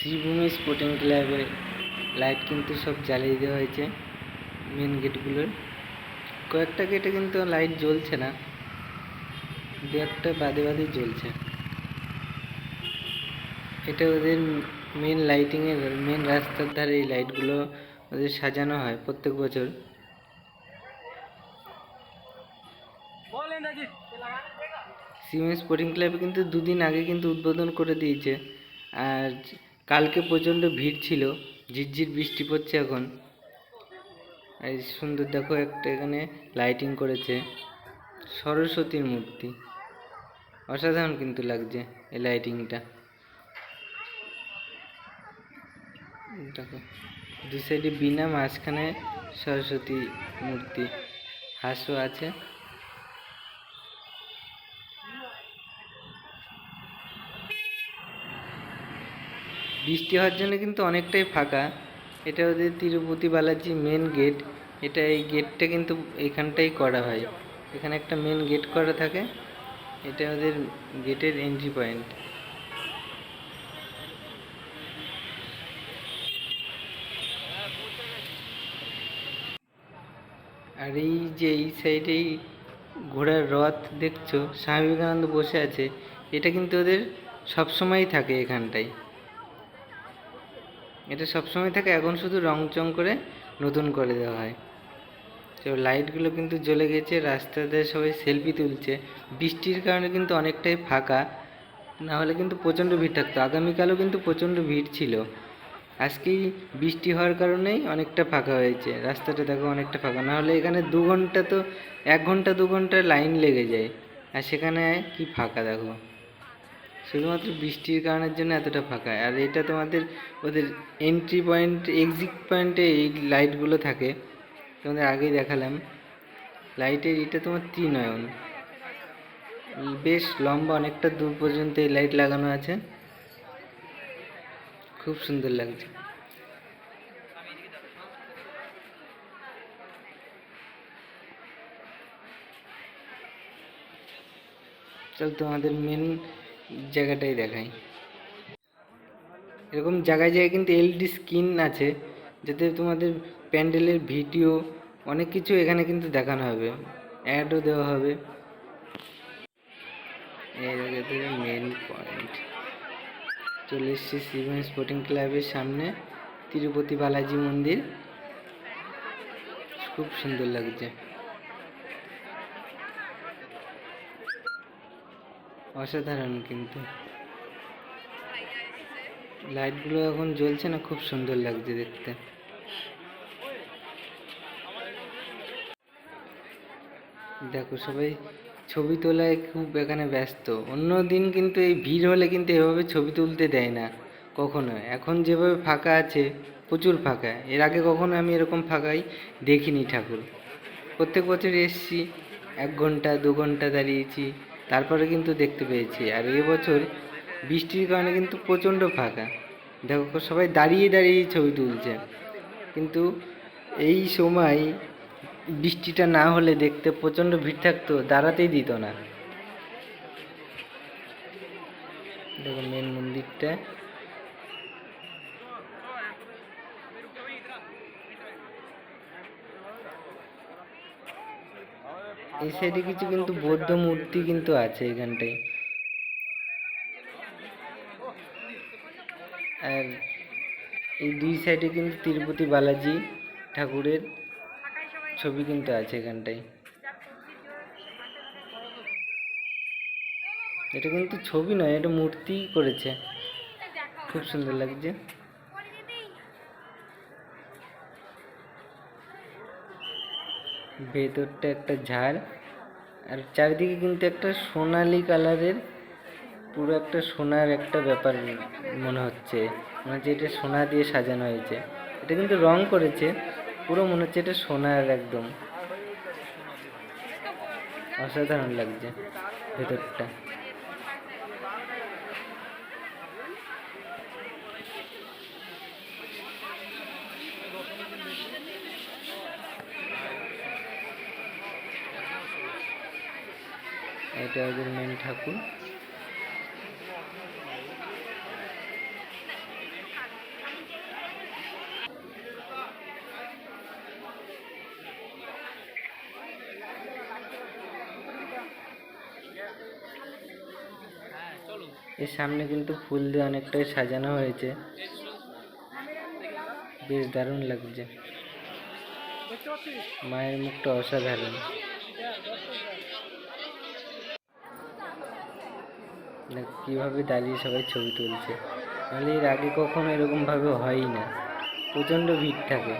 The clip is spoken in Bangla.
শ্রীভূমি স্পোর্টিং ক্লাবের লাইট কিন্তু সব জ্বালিয়ে দেওয়া হয়েছে। মেন গেটগুলোর কয়েকটা গেটে কিন্তু লাইট জ্বলছে না, দু একটা বাদে বাদে জ্বলছে। এটা ওদের মেন লাইটিংয়ের মেন রাস্তার ধারে এই লাইটগুলো ওদের সাজানো হয় প্রত্যেক বছর। শ্রীভূমি স্পোর্টিং ক্লাবে কিন্তু দুদিন আগে কিন্তু উদ্বোধন করে দিয়েছে। আর কালকে প্রচণ্ড ভিড় ছিল, ঝিরঝির বৃষ্টি পড়ছে এখন। এই সুন্দর দেখো একটা এখানে লাইটিং করেছে, সরস্বতীর মূর্তি, অসাধারণ কিন্তু লাগছে এই লাইটিংটা। দেখো দু সাইডে বীণা, মাঝখানে সরস্বতী মূর্তি, হাঁসও আছে। বৃষ্টি হওয়ার জন্য কিন্তু অনেকটাই ফাঁকা। এটা ওদের তিরুপতি বালাজি মেন গেট। এটা এই গেটটা কিন্তু এইখানটাই করা হয়, এখানে একটা মেন গেট করা থাকে। এটা ওদের গেটের এন্ট্রি পয়েন্ট। আর এই যে এই সাইডেই ঘোড়ার রথ দেখছো, স্বামী বিবেকানন্দ বসে আছে। এটা কিন্তু ওদের সবসময়ই থাকে এখানটায়, এটা সবসময় থাকে। এখন শুধু রং চং করে নতুন করে দেওয়া হয়। তো লাইটগুলো কিন্তু জ্বলে গেছে, রাস্তাতে সবাই সেলফি তুলছে। বৃষ্টির কারণে কিন্তু অনেকটাই ফাঁকা, না হলে কিন্তু প্রচণ্ড ভিড় থাকতো। আগামীকালও কিন্তু প্রচণ্ড ভিড় ছিল, আজকেই বৃষ্টি হওয়ার কারণেই অনেকটা ফাঁকা হয়েছে। রাস্তাটা দেখো অনেকটা ফাঁকা, না হলে এখানে 2 ঘন্টা তো 1 ঘন্টা 2 ঘন্টা লাইন লেগে যায়, আর সেখানে কি ফাঁকা দেখো। শুধুমাত্র বৃষ্টির কারণের জন্য এতটা ফাঁকা। আর এটা তোমাদের ওদের এন্ট্রি পয়েন্ট, এক্সিট পয়েন্টে এই লাইটগুলো থাকে, তোমাদের আগেই দেখালাম। লাইটের এটা তোমার ত্রিনয়ন, বেশ লম্বা, অনেকটা দূর পর্যন্ত এই লাইট লাগানো আছে, খুব সুন্দর লাগছে। চল তোমাদের মেন জায়গাটাই দেখাই। এরকম জায়গায় জায়গায় কিন্তু এলইডি স্ক্রিন আছে, যাতে তোমাদের প্যান্ডেলের ভিডিও অনেক কিছু এখানে কিন্তু দেখানো হবে, অ্যাডও দেওয়া হবে। এই মেন পয়েন্ট চলে এসেছি শ্রীভূমি স্পোর্টিং ক্লাবের সামনে, তিরুপতি বালাজি মন্দির, খুব সুন্দর লাগছে, অসাধারণ। কিন্তু লাইটগুলো এখন জ্বলছে না, খুব সুন্দর লাগছে দেখতে। দেখো সবাই ছবি তোলায় খুব এখানে ব্যস্ত। অন্য দিন কিন্তু এই ভিড় হলে কিন্তু এভাবে ছবি তুলতে দেয় না কখনো। এখন যেভাবে ফাঁকা আছে, প্রচুর ফাঁকা, এর আগে কখনো আমি এরকম ফাঁকাই দেখিনি ঠাকুর। প্রত্যেক বছর এসছি, 1 ঘন্টা 2 ঘন্টা দাঁড়িয়েছি, তারপরে কিন্তু দেখতে পেয়েছি। আর এবছর বৃষ্টির কারণে কিন্তু প্রচণ্ড ফাঁকা। দেখো সবাই দাঁড়িয়ে দাঁড়িয়ে ছবি তুলছে, কিন্তু এই সময় বৃষ্টিটা না হলে দেখতে প্রচণ্ড ভিড় থাকতো, দাঁড়াতেই দিত না। দেখো মেন মন্দিরটা, এই সাইডে কিছু কিন্তু বৌদ্ধ মূর্তি কিন্তু আছে এখানটায়। আর এই 2 সাইডে কিন্তু তিরুপতি বালাজি ঠাকুরের ছবি কিন্তু আছে এখানটায়। এটা কিন্তু ছবি নয়, এটা মূর্তি করেছে, খুব সুন্দর লাগছে। ভেতরটা একটা ঝাড়, আর চারিদিকে কিন্তু একটা সোনালি কালারের, পুরো একটা সোনার একটা ব্যাপার মনে হচ্ছে, এটা সোনা দিয়ে সাজানো হয়েছে। এটা কিন্তু রং করেছে, পুরো মনে হচ্ছে এটা সোনার একদম, অসাধারণ লাগছে ভেতরটা। এটা ওদের মেন ঠাকুর। এর সামনে কিন্তু ফুল দিয়ে অনেকটাই সাজানো হয়েছে, বেশ দারুণ লাগছে। মায়ের মুখটা অসাধারণ। দেখ কিভাবে দাঁড়িয়ে সবাই ছবি তুলছে, নাহলে এর আগে কখনো এরকম ভাবে হয়ই না, প্রচণ্ড ভিড় থাকে।